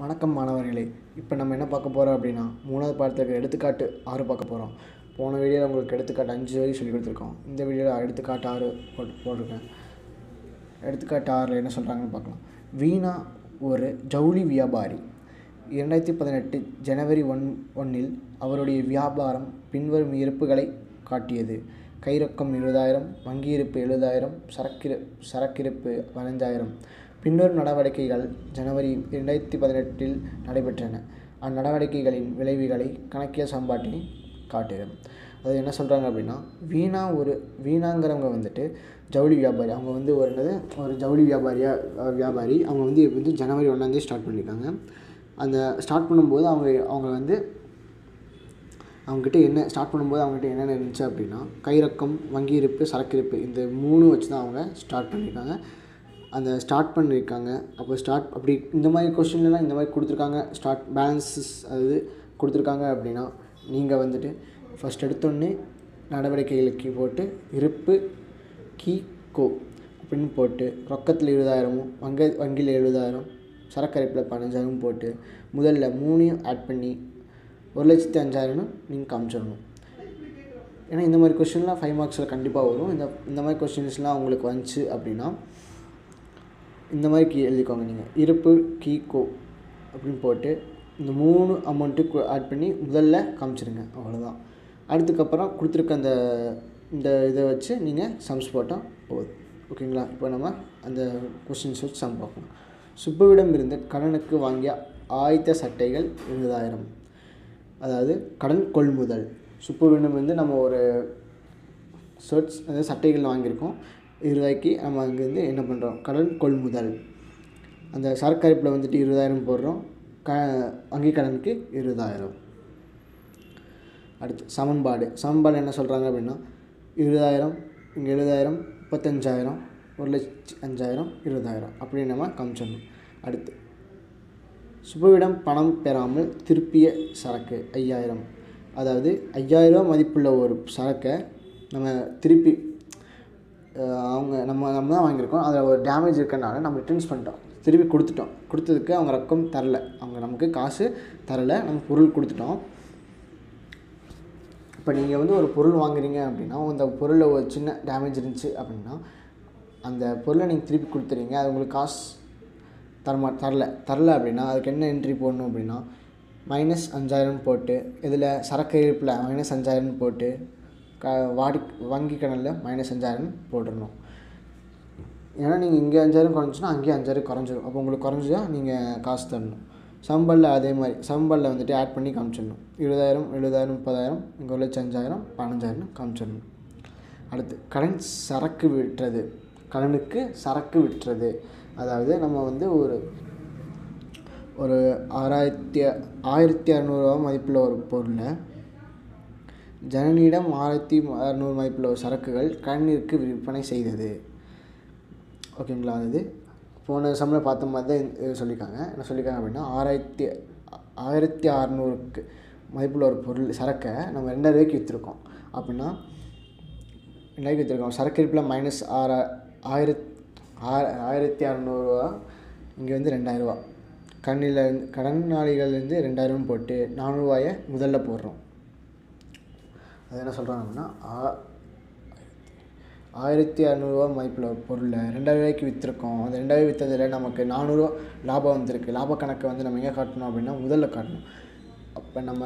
வணக்கம் மாணவர்களே. இப்போ நம்ம என்ன பார்க்க போகிறோம் அப்படின்னா, 3வது பாடத்துக்கு எடுத்துக்காட்டு 6 பார்க்க போகிறோம். போன வீடியோவில் உங்களுக்கு எடுத்துக்காட்டு 5 வரை சொல்லி கொடுத்துருக்கோம். இந்த வீடியோவில் எடுத்துக்காட்டு 6 போட்டிருக்கேன். எடுத்துக்காட்டு 6 என்ன சொல்கிறாங்கன்னு பார்க்கலாம். வீணா ஒரு ஜவுளி வியாபாரி 2018 ஜனவரி 1 அவருடைய வியாபாரம் பின்வரும் இருப்புகளை காட்டியது. கைரொக்கம் 20,000, வங்கி இருப்பு 70,000, சரக்கிருப்பு 15,000. பின்வரும் நடவடிக்கைகள் ஜனவரி 2018 நடைபெற்றன. அந்நடவடிக்கைகளின் விளைவுகளை கணக்கியல் சமன்பாட்டினை காட்டுகிறோம். அது என்ன சொல்கிறாங்க அப்படின்னா, வீணாங்கிறவங்க வந்துட்டு ஜவுளி வியாபாரி. அவங்க ஒரு ஜவுளி வியாபாரி. அவங்க ஜனவரி 1 ஸ்டார்ட் பண்ணியிருக்காங்க. அந்த ஸ்டார்ட் பண்ணும்போது அவங்ககிட்ட என்னென்ன இருந்துச்சு அப்படின்னா, கைரொக்கம், வங்கி இருப்பு, சரக்கிருப்பு, இந்த 3 வச்சு தான் அவங்க ஸ்டார்ட் பண்ணியிருக்காங்க. அப்போ அப்படி இந்த மாதிரி கொஸ்டின்லாம் இந்த மாதிரி கொடுத்துருக்காங்க. பேலன்ஸஸ் அது கொடுத்துருக்காங்க அப்படின்னா, நீங்கள் ஃபஸ்ட் எடுத்தோடனே நடவடிக்கைகளுக்கு போட்டு இருப்பு கோ அப்படின்னு போட்டு ரொக்கத்தில் 20,000, வங்கியில் 70,000, சரக்கரிப்பில் 15,000 போட்டு முதல்ல 3 ஆட் பண்ணி 1,05,000 நீங்கள் காமிச்சிடணும். ஏன்னா இந்த மாதிரி கொஸ்டின்லாம் 5 மார்க்ஸில் கண்டிப்பாக வரும். இந்த மாதிரி கொஸ்டின்ஸ்லாம் உங்களுக்கு வந்துச்சு அப்படின்னா இந்த மாதிரி எழுதிக்கோங்க. நீங்கள் இருப்பு கோ அப்படின்னு போட்டு இந்த 3 அமௌண்ட்டு ஆட் பண்ணி முதல்ல காமிச்சிருங்க. அவ்வளோதான். அதுக்கப்புறம் கொடுத்துருக்க இந்த இதை வச்சு நீங்கள் சம்ஸ் போட்டால் போதும். ஓகேங்களா? இப்போ நம்ம அந்த கொஸ்டின்ஸ் வச்சு சம் பார்ப்போம். சுப்புவிடம் இருந்து கடனுக்கு வாங்கிய ஆயத்த சட்டைகள் 20,000. அதாவது கடன் கொள்முதல். சுப்புவிடம் இருந்து நம்ம ஒரு ஷர்ட்ஸ் அதாவது சட்டைகள் வாங்கியிருக்கோம். 20,000 நம்ம அங்கேருந்து என்ன பண்ணுறோம், கடன் கொள்முதல். அந்த சரக்கரிப்பில் 20,000 போடுறோம். வங்கி கடனுக்கு 20,000. அடுத்து சமன்பாடு என்ன சொல்கிறாங்க அப்படின்னா, 20,000 இங்கே 70,000, 35,000, 1,05,000, 20,000 அப்படின்னு நம்ம காமிச்சிடணும். அடுத்து சுப்புவிடம் பணம் பெறாமல் திருப்பிய சரக்கு 5,000. அதாவது 5,000 மதிப்புள்ள ஒரு சரக்கை நம்ம திருப்பி நம்ம தான் வாங்கியிருக்கோம். அதில் ஒரு டேமேஜ் இருக்கிறனால நம்ம ரிட்டர்ன்ஸ் பண்ணிட்டோம், திருப்பி கொடுத்ததுக்கு அவங்க ரொக்கம் தரலை, அவங்க நமக்கு காசு தரலை, நம்ம பொருள் கொடுத்துட்டோம். இப்போ நீங்கள் ஒரு பொருள் வாங்குறீங்க அப்படின்னா, அந்த பொருளில் ஒரு சின்ன டேமேஜ் இருந்துச்சு அப்படின்னா அந்த பொருளை நீங்கள் திருப்பி கொடுத்துறீங்க. அது உங்களுக்கு காசு தரலை அப்படின்னா அதுக்கு என்ன என்ட்ரி போடணும் அப்படின்னா, -5,000 போட்டு, இதில் சரக்கு இருப்பில் -5,000 போட்டு, வங்கி கடனில் -5,000 போட்டுடணும். ஏன்னா நீங்கள் இங்கே 5,000 குறைஞ்சின்னா அங்கேயே 5,000 குறைஞ்சிடும். அப்போ உங்களுக்கு குறைஞ்சா நீங்கள் காசு தரணும். சம்பளில் அதே மாதிரி சம்பளில் ஆட் பண்ணி காமிச்சிடணும். 20,000, 70,000, 30,000, இங்கே 1,05,000, 15,000 காமிச்சிடணும். அடுத்து கடனுக்கு சரக்கு விட்டுறது. அதாவது நம்ம ஒரு 1,600 மதிப்புள்ள ஒரு பொருளை ஜனனியிடம் 1,600 மதிப்புள்ள ஒரு சரக்குகள் கடனிற்கு விற்பனை செய்தது. ஓகேங்களா? அதாவது போன சம்பளம் பார்த்த மாதிரி தான் சொல்லியிருக்காங்க. என்ன சொல்லியிருக்காங்க அப்படின்னா, 1,600 மதிப்புள்ள ஒரு பொருள் சரக்கை நம்ம 2,000 விற்றுருக்கோம். அப்படின்னா 2,000 விற்றுருக்கோம். சரக்கு இருப்பில் -1,600, இங்கே 2,000. கடனாளிகள்லேருந்து 2,000 போட்டு 400 முதல்ல போடுறோம். அது என்ன சொல்கிறாங்க அப்படின்னா, 1,600 மதிப்பில் ஒரு பொருளை 2,000 விற்றுருக்கோம். அந்த 2,000 விற்றதில் நமக்கு 400 லாபம் வந்திருக்கு. லாப கணக்கை நம்ம எங்கே காட்டணும் அப்படின்னா முதல்ல காட்டணும். அப்போ நம்ம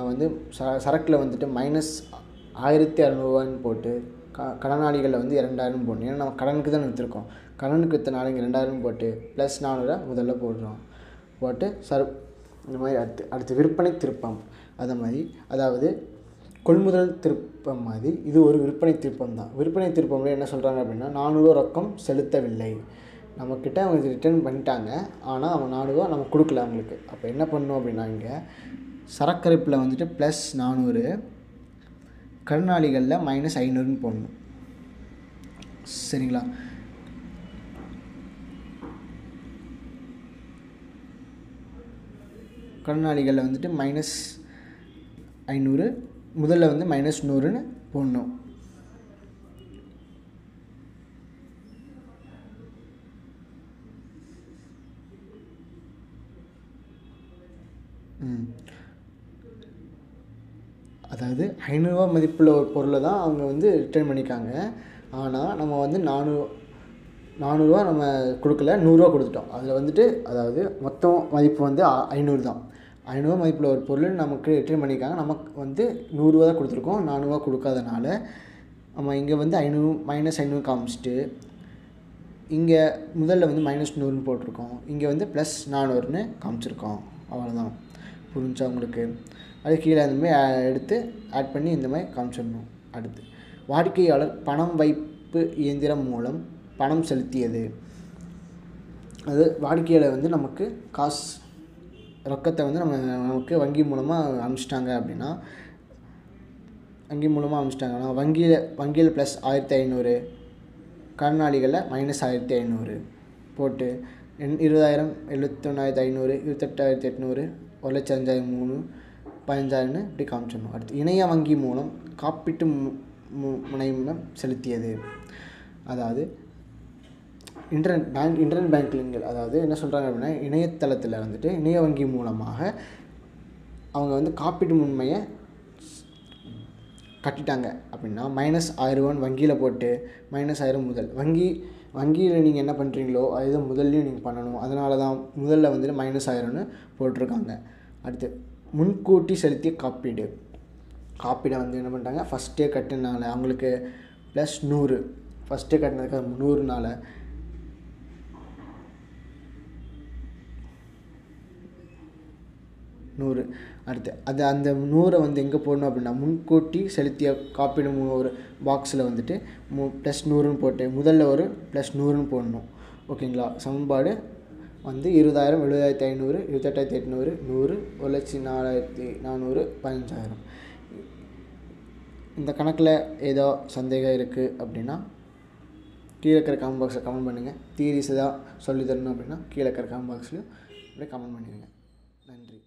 சரக்கில் -1,600 போட்டு கடனாளிகளில் 2,000 போடணும். ஏன்னா நம்ம கடனுக்கு தான் விற்றுருக்கோம். கடனுக்கு விற்றனால இங்கே 2,000 போட்டு +400 முதல்ல போடுறோம். போட்டு இந்த மாதிரி அடுத்து விற்பனை திருப்பம். அதாவது கொள்முதல் திருப்பம் மாதிரி இது ஒரு விற்பனை திருப்பம் தான். விற்பனை திருப்பம்ல என்ன சொல்கிறாங்க அப்படின்னா, 400 ரொக்கம் செலுத்தவில்லை, நம்மக்கிட்ட அவங்க ரிட்டர்ன் பண்ணிட்டாங்க, ஆனால் அவங்க 400 நம்ம கொடுக்கல அவங்களுக்கு. அப்போ என்ன பண்ணணும் அப்படின்னா, இங்கே சரக்கரிப்பில் +400, கடனாளிகளில் -500 போடணும். சரிங்களா? கடனாளிகளில் -500, முதல்ல -100ன்னு போடணும். அதாவது ரூ. 500 மதிப்புள்ள ஒரு பொருளை தான் அவங்க வந்து ரிட்டர்ன் பண்ணிக்காங்க. ஆனால் நம்ம வந்து 400 நம்ம கொடுக்கல, 100 கொடுத்துட்டோம். அதில் வந்துட்டு அதாவது மொத்தம் மதிப்பு வந்து 500 தான். 500 மதிப்புள்ள ஒரு பொருள் நமக்கு ரிட்டர்ன் பண்ணியிருக்காங்க. நமக்கு வந்து 100 தான் கொடுத்துருக்கோம், 400 கொடுக்காதனால நம்ம இங்கே வந்து -500 காமிச்சிட்டு இங்கே முதல்ல வந்து -100ன்னு போட்டிருக்கோம், இங்கே வந்து +400ன்னு காமிச்சிருக்கோம். அவ்வளோதான். புரிஞ்சா உங்களுக்கு? அது கீழே இந்த மாதிரி எடுத்து ஆட் பண்ணி இந்த மாதிரி காமிச்சிடணும். அடுத்து வாடிக்கையாளர் பணம் வைப்பு இயந்திரம் மூலம் பணம் செலுத்தியது. அது வாடிக்கையாளர் வந்து நமக்கு ரொக்கத்தை வந்து நமக்கு வங்கி மூலமாக அனுப்பிச்சிட்டாங்க அப்படின்னா, வங்கியில் +1500, கடனாளிகளில் -1500 போட்டு 20,000, 71,500, 28,800, 1,05,003, 15,000ன்னு இப்படி காமிச்சிடணும். அடுத்து இணைய வங்கி மூலம் காப்பீட்டு முனையம் செலுத்தியது. அதாவது இன்டர்நெட் பேங்கிங், அதாவது என்ன சொல்கிறாங்க அப்படின்னா, இணையதளத்தில் வந்துட்டு இணைய வங்கி மூலமாக அவங்க வந்து காப்பீட்டு முன்மையை கட்டிட்டாங்க அப்படின்னா -1000 வங்கியில் போட்டு -1000 முதல் வங்கியில் நீங்கள் என்ன பண்ணுறீங்களோ அதுதான் முதல்லையும் நீங்கள் பண்ணணும். அதனால தான் முதல்ல வந்துட்டு -1000ன்னு போட்டிருக்காங்க. அடுத்து முன்கூட்டி செலுத்திய காப்பீடை வந்து என்ன பண்ணிட்டாங்க, ஃபஸ்ட்டே கட்டினால அவங்களுக்கு +100, ஃபஸ்ட்டே கட்டினதுக்கு 100னால அடுத்து அந்த 100 வந்து எங்கே போடணும் அப்படின்னா, முன்கூட்டி செலுத்திய காப்பீடு ஒரு பாக்ஸில் வந்துட்டு +100ன்னு போட்டு முதல்ல ஒரு +100ன்னு போடணும். ஓகேங்களா? சமன்பாடு வந்து 20,000, 70,500, 28,800, 100, 1,04,400, 15,000. இந்த கணக்கில் ஏதோ சந்தேகம் இருக்குது அப்படின்னா கீழே இருக்கிற கமெண்ட் பாக்ஸில் கமெண்ட் பண்ணுங்கள். தியரிஸ் ஏதாவது சொல்லி தரணும் அப்படின்னா கீழே இருக்கிற கமெண்ட் பாக்ஸ்லையும் அப்படியே கமெண்ட் பண்ணிடுங்க. நன்றி.